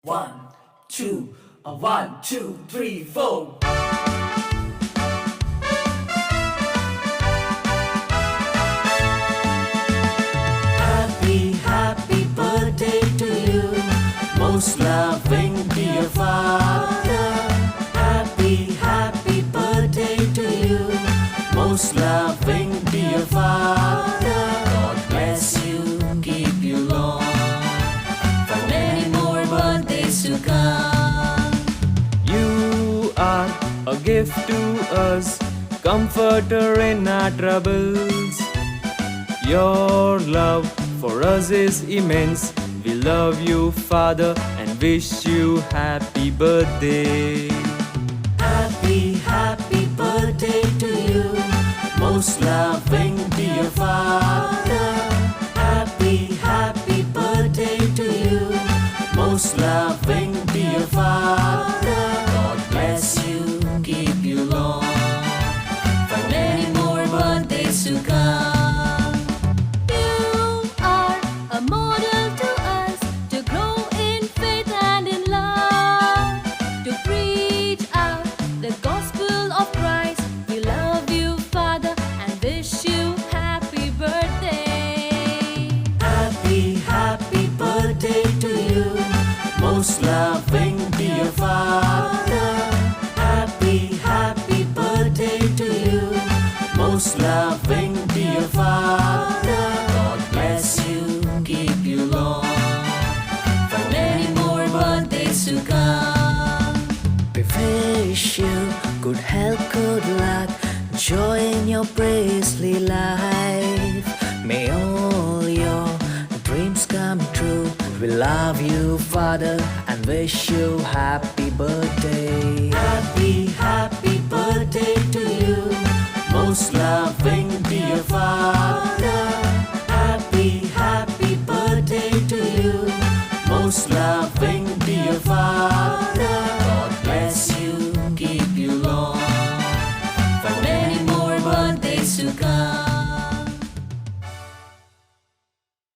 One, two, 1, 2, 3, 4. Happy, happy birthday to you, most loving dear father. Happy, happy birthday to you, most loving dear father. God bless you, keep you long, for many more birthdays to come. You are a gift to us, comforter in our troubles. Your love for us is immense. We love you, Father, and wish you happy birthday. Happy, happy birthday to you, most loving dear father. Happy, happy birthday to you, most loving dear father. God bless you, keep you long, for many more birthdays to come. You are a model to us to grow in faith and in love, to preach out the gospel of Christ. We love you, Father, and wish you happy birthday. Happy, happy birthday to you, most loving dear father. Happy, happy birthday to you, most loving dear father. God bless you, keep you long, for many more birthdays to come. We wish you good health, good luck, joy in your priestly life. May all your dreams come true. We love you, Father, and wish you happy birthday. Happy, happy birthday to you, most loving dear father. Happy, happy birthday to you, most loving